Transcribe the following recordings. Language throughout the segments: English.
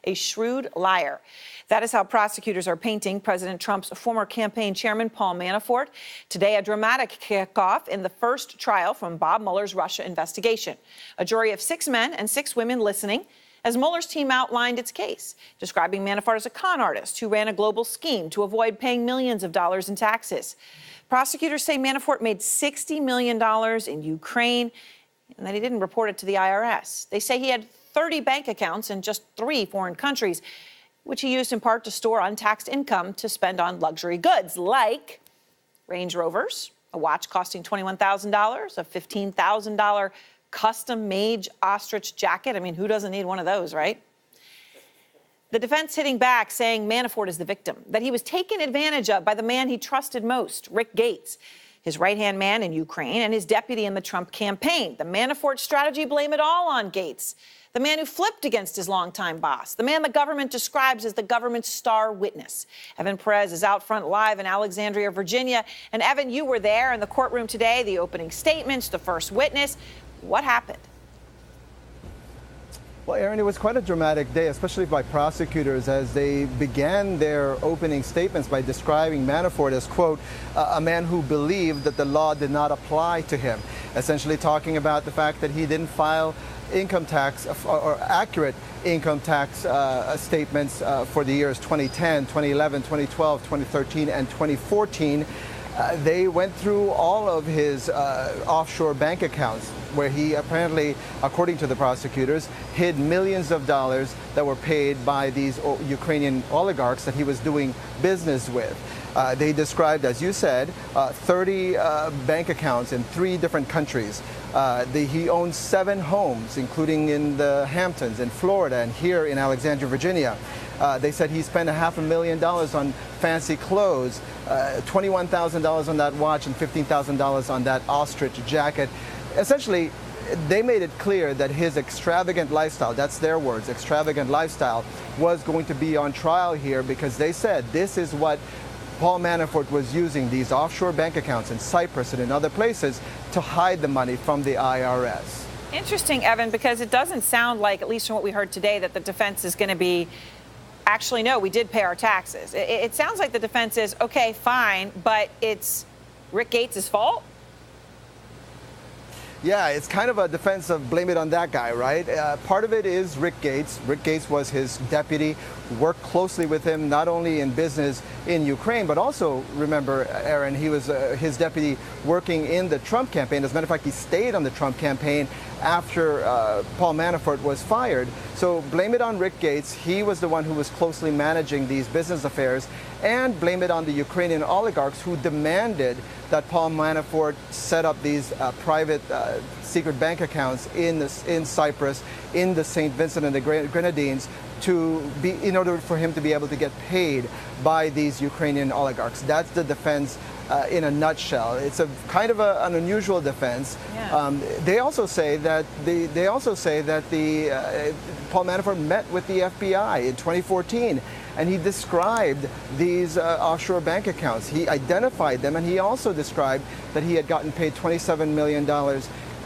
a shrewd liar. That is how prosecutors are painting President Trump's former campaign chairman, Paul Manafort. Today, a dramatic kickoff in the first trial from Bob Mueller's Russia investigation. A jury of 6 men and 6 women listening as Mueller's team outlined its case, describing Manafort as a con artist who ran a global scheme to avoid paying millions of dollars in taxes. Prosecutors say Manafort made $60 million in Ukraine and that he didn't report it to the IRS. They say he had 30 bank accounts in just 3 foreign countries, which he used in part to store untaxed income to spend on luxury goods like Range Rovers, a watch costing $21,000, a $15,000 custom-made ostrich jacket. I mean, who doesn't need one of those, right? The defense hitting back, saying Manafort is the victim, that he was taken advantage of by the man he trusted most, Rick Gates, his right-hand man in Ukraine and his deputy in the Trump campaign. The Manafort strategy, blame it all on Gates, the man who flipped against his longtime boss, the man the government describes as the government's star witness. Evan Perez is out front live in Alexandria, Virginia. And Evan, you were there in the courtroom today, the opening statements, the first witness. What happened? Well, Aaron, it was quite a dramatic day, especially by prosecutors, as they began their opening statements by describing Manafort as, quote, a man who believed that the law did not apply to him, essentially talking about the fact that he didn't file income tax or accurate income tax statements for the years 2010, 2011, 2012, 2013, and 2014. They went through all of his offshore bank accounts, where he apparently, according to the prosecutors, hid millions of dollars that were paid by these Ukrainian oligarchs that he was doing business with. They described, as you said, 30 bank accounts in 3 different countries. He owns 7 homes, including in the Hamptons, in Florida, and here in Alexandria, Virginia. They said he spent $500,000 on fancy clothes, $21,000 on that watch, and $15,000 on that ostrich jacket. Essentially, they made it clear that his extravagant lifestyle, that's their words, extravagant lifestyle, was going to be on trial here, because they said this is what Paul Manafort was using, these offshore bank accounts in Cyprus and in other places, to hide the money from the IRS. Interesting, Evan, because it doesn't sound like, at least from what we heard today, that the defense is going to be, actually, no, we did pay our taxes. It sounds like the defense is, okay, fine, but it's Rick Gates' fault? Yeah, it's kind of a defense of blame it on that guy, right? Part of it is Rick Gates. Rick Gates was his deputy, worked closely with him, not only in business in Ukraine, but also, remember, Aaron, he was his deputy working in the Trump campaign. As a matter of fact, he stayed on the Trump campaign after Paul Manafort was fired. So blame it on Rick Gates. He was the one who was closely managing these business affairs, and blame it on the Ukrainian oligarchs who demanded that Paul Manafort set up these private secret bank accounts in Cyprus, in the St. Vincent and the Grenadines, in order for him to be able to get paid by these Ukrainian oligarchs. That's the defense in a nutshell. It's a kind of an unusual defense. Yeah. They also say that Paul Manafort met with the FBI in 2014. And he described these offshore bank accounts. He identified them, and he also described that he had gotten paid $27 million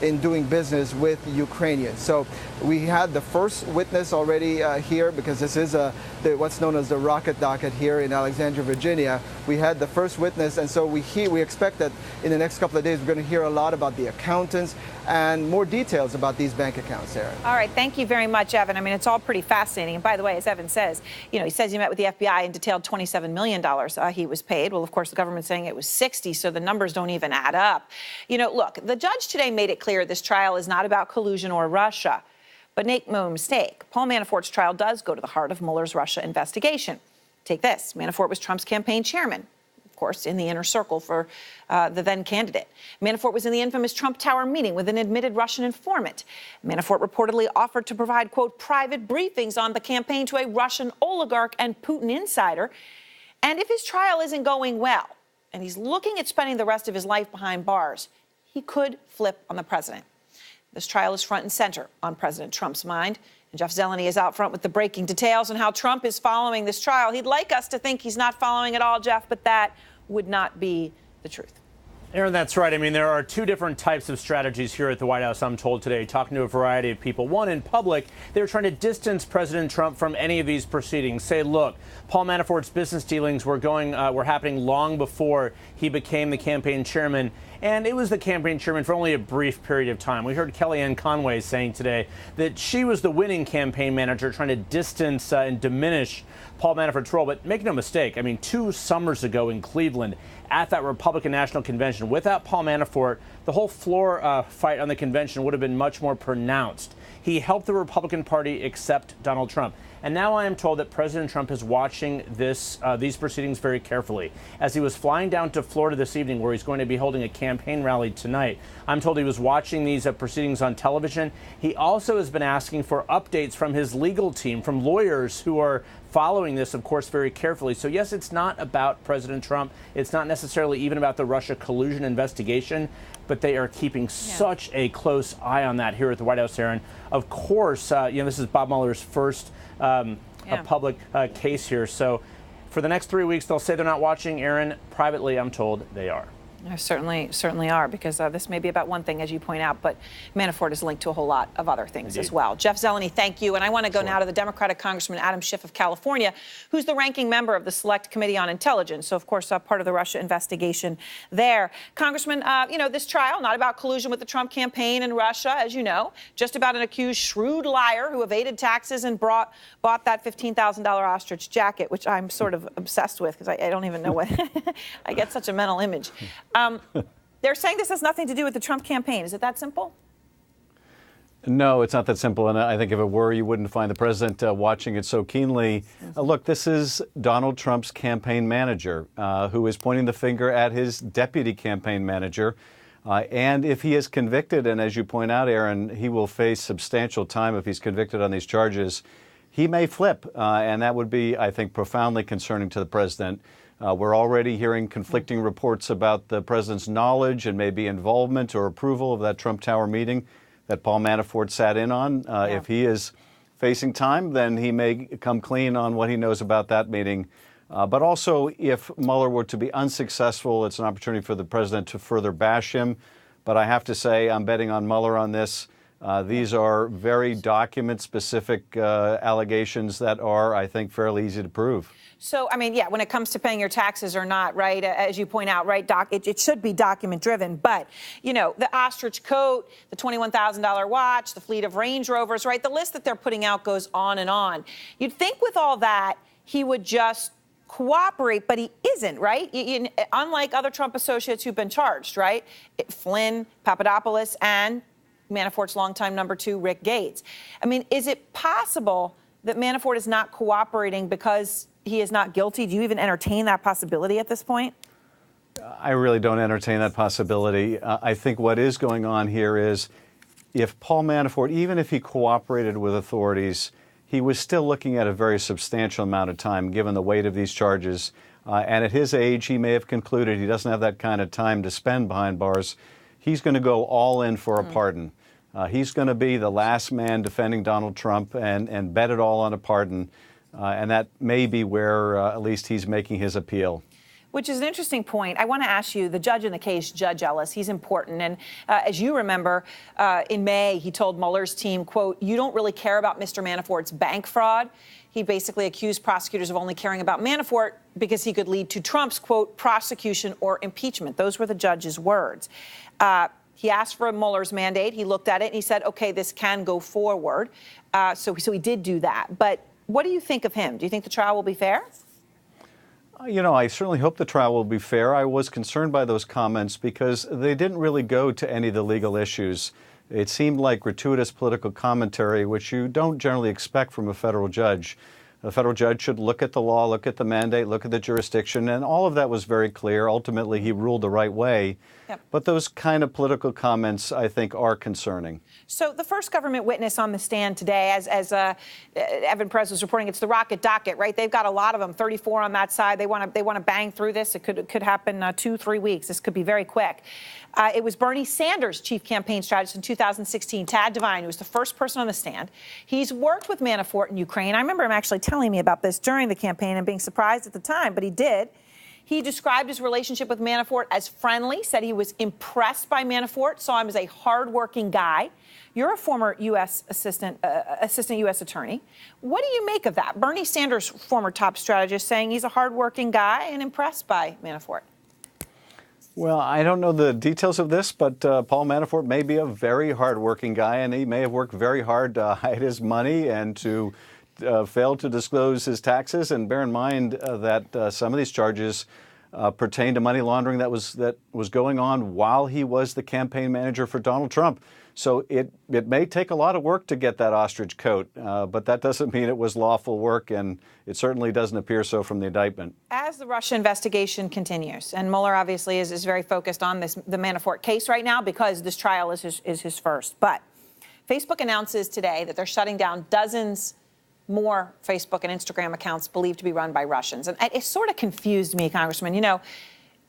in doing business with Ukrainians. So we had the first witness already here, because this is what's known as the rocket docket here in Alexandria, Virginia. We had the first witness, and so we expect that in the next couple of days we're going to hear a lot about the accountants and more details about these bank accounts, Aaron. All right, thank you very much, Evan. I mean, it's all pretty fascinating. And by the way, as Evan says, he says he met with the FBI and detailed $27 million he was paid. Well, of course, the government's saying it was 60, so the numbers don't even add up. Look, the judge today made it clear this trial is not about collusion or Russia. But make no mistake, Paul Manafort's trial does go to the heart of Mueller's Russia investigation. Take this. Manafort was Trump's campaign chairman, of course, in the inner circle for the then candidate. Manafort was in the infamous Trump Tower meeting with an admitted Russian informant. Manafort reportedly offered to provide, quote, private briefings on the campaign to a Russian oligarch and Putin insider. And if his trial isn't going well, and he's looking at spending the rest of his life behind bars, he could flip on the president. This trial is front and center on President Trump's mind. And Jeff Zeleny is out front with the breaking details on how Trump is following this trial. He'd like us to think he's not following at all, Jeff, but that would not be the truth. Aaron, that's right. I mean, there are two different types of strategies here at the White House, I'm told today, talking to a variety of people. One, in public, they're trying to distance President Trump from any of these proceedings. Say, look, Paul Manafort's business dealings were happening long before he became the campaign chairman. And it was the campaign chairman for only a brief period of time. We heard Kellyanne Conway saying today that she was the winning campaign manager, trying to distance and diminish Paul Manafort's role. But make no mistake, I mean, 2 summers ago in Cleveland, at that Republican National Convention, without Paul Manafort, the whole floor fight on the convention would have been much more pronounced. He helped the Republican Party accept Donald Trump. And now I am told that President Trump is watching these proceedings very carefully. As he was flying down to Florida this evening, where he's going to be holding a campaign rally tonight, I'm told he was watching these proceedings on television. He also has been asking for updates from his legal team, from lawyers who are following this, of course, very carefully. So, yes, it's not about President Trump. It's not necessarily even about the Russia collusion investigation, but they are keeping such a close eye on that here at the White House, Aaron. Of course, this is Bob Mueller's first a public case here. So for the next 3 weeks, they'll say they're not watching. Aaron, privately, I'm told they are. Certainly are, because this may be about one thing, as you point out, but Manafort is linked to a whole lot of other things as well. Jeff Zeleny, thank you. And I want to go now to the Democratic Congressman Adam Schiff of California, who's the ranking member of the Select Committee on Intelligence. So, of course, part of the Russia investigation there. Congressman, this trial, not about collusion with the Trump campaign and Russia, as you know, just about an accused shrewd liar who evaded taxes and bought that $15,000 ostrich jacket, which I'm sort of obsessed with because I don't even know what I get such a mental image. They're saying this has nothing to do with the Trump campaign. Is it that simple? No, it's not that simple. And I think if it were, you wouldn't find the president watching it so keenly. Look, this is Donald Trump's campaign manager who is pointing the finger at his deputy campaign manager. And if he is convicted, and as you point out, Aaron, he will face substantial time if he's convicted on these charges, he may flip. And that would be, I think, profoundly concerning to the president. We're already hearing conflicting reports about the president's knowledge and maybe involvement or approval of that Trump Tower meeting that Paul Manafort sat in on. If he is facing time, then he may come clean on what he knows about that meeting. But also, if Mueller were to be unsuccessful, it's an opportunity for the president to further bash him. But I have to say, I'm betting on Mueller on this. These are very document-specific allegations that are, I think, fairly easy to prove. So, I mean, when it comes to paying your taxes or not, right, as you point out, right, Doc, it should be document-driven. But, the ostrich coat, the $21,000 watch, the fleet of Range Rovers, right, the list that they're putting out goes on and on. You'd think with all that, he would just cooperate, but he isn't, right? Unlike other Trump associates who've been charged, right? Flynn, Papadopoulos, and Manafort's longtime number 2, Rick Gates. I mean, is it possible that Manafort is not cooperating because he is not guilty? Do you even entertain that possibility at this point? I really don't entertain that possibility. I think what is going on here is if Paul Manafort, even if he cooperated with authorities, he was still looking at a very substantial amount of time given the weight of these charges. And at his age, he may have concluded he doesn't have that kind of time to spend behind bars. He's going to go all in for a pardon. He's going to be the last man defending Donald Trump and bet it all on a pardon. And that may be where at least he's making his appeal. Which is an interesting point. I want to ask you, the judge in the case, Judge Ellis, he's important. And as you remember, in May, he told Mueller's team, quote, "You don't really care about Mr. Manafort's bank fraud." He basically accused prosecutors of only caring about Manafort because he could lead to Trump's, quote, prosecution or impeachment. Those were the judge's words. He asked for Mueller's mandate. He looked at it and he said, OK, this can go forward. So he did do that. But what do you think of him? Do you think the trial will be fair? I certainly hope the trial will be fair. I was concerned by those comments because they didn't really go to any of the legal issues. It seemed like gratuitous political commentary, which you don't generally expect from a federal judge. A federal judge should look at the law, look at the mandate, look at the jurisdiction, and all of that was very clear. Ultimately, he ruled the right way. Yep. But those kind of political comments, I think, are concerning. So the first government witness on the stand today, as Evan Perez was reporting, it's the rocket docket, right? They've got a lot of them, 34 on that side. They want to bang through this. It could happen 2-3 weeks. This could be very quick. It was Bernie Sanders' chief campaign strategist in 2016, Tad Devine, who was the first person on the stand. He's worked with Manafort in Ukraine. I remember him actually telling me about this during the campaign and being surprised at the time, but he did. He described his relationship with Manafort as friendly, said he was impressed by Manafort, saw him as a hardworking guy. You're a former U.S. assistant U.S. attorney. What do you make of that? Bernie Sanders, former top strategist, saying he's a hardworking guy and impressed by Manafort. Well, I don't know the details of this, but Paul Manafort may be a very hardworking guy, and he may have worked very hard to hide his money and to fail to disclose his taxes. And bear in mind that some of these charges pertain to money laundering that was going on while he was the campaign manager for Donald Trump. So it may take a lot of work to get that ostrich coat, but that doesn't mean it was lawful work, and it certainly doesn't appear so from the indictment. As the Russia investigation continues, and Mueller obviously is very focused on the Manafort case right now because this trial is his first. But Facebook announces today that they're shutting down dozens more Facebook and Instagram accounts believed to be run by Russians. And it sort of confused me, Congressman. You know,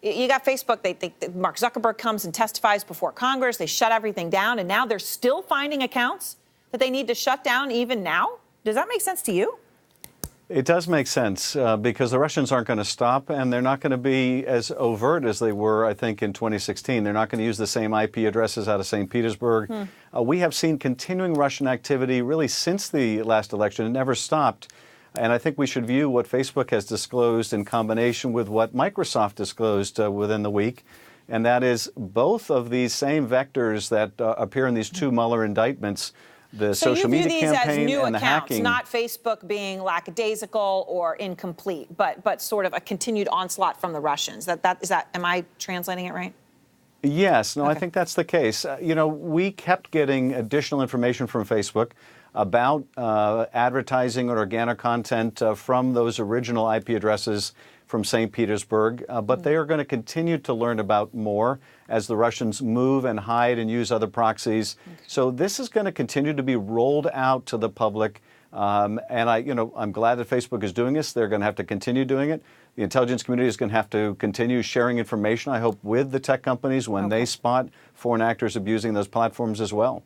you got Facebook, Mark Zuckerberg comes and testifies before Congress. They shut everything down, and now they're still finding accounts that they need to shut down even now? Does that make sense to you? It does make sense because the Russians aren't going to stop, and they're not going to be as overt as they were, I think, in 2016. They're not going to use the same IP addresses out of St. Petersburg. We have seen continuing Russian activity really since the last election. It never stopped. And I think we should view what Facebook has disclosed in combination with what Microsoft disclosed within the week. And that is both of these same vectors that appear in these two Mueller indictments, the social media campaign and the hacking. Not Facebook being lackadaisical or incomplete, but sort of a continued onslaught from the Russians. Am I translating it right? Yes. No, I think that's the case. You know, we kept getting additional information from Facebook about advertising or organic content from those original IP addresses from St. Petersburg, but they are going to continue to learn about more as the Russians move and hide and use other proxies. So this is going to continue to be rolled out to the public. And I'm glad that Facebook is doing this. They're going to have to continue doing it. The intelligence community is going to have to continue sharing information, I hope, with the tech companies when they spot foreign actors abusing those platforms as well.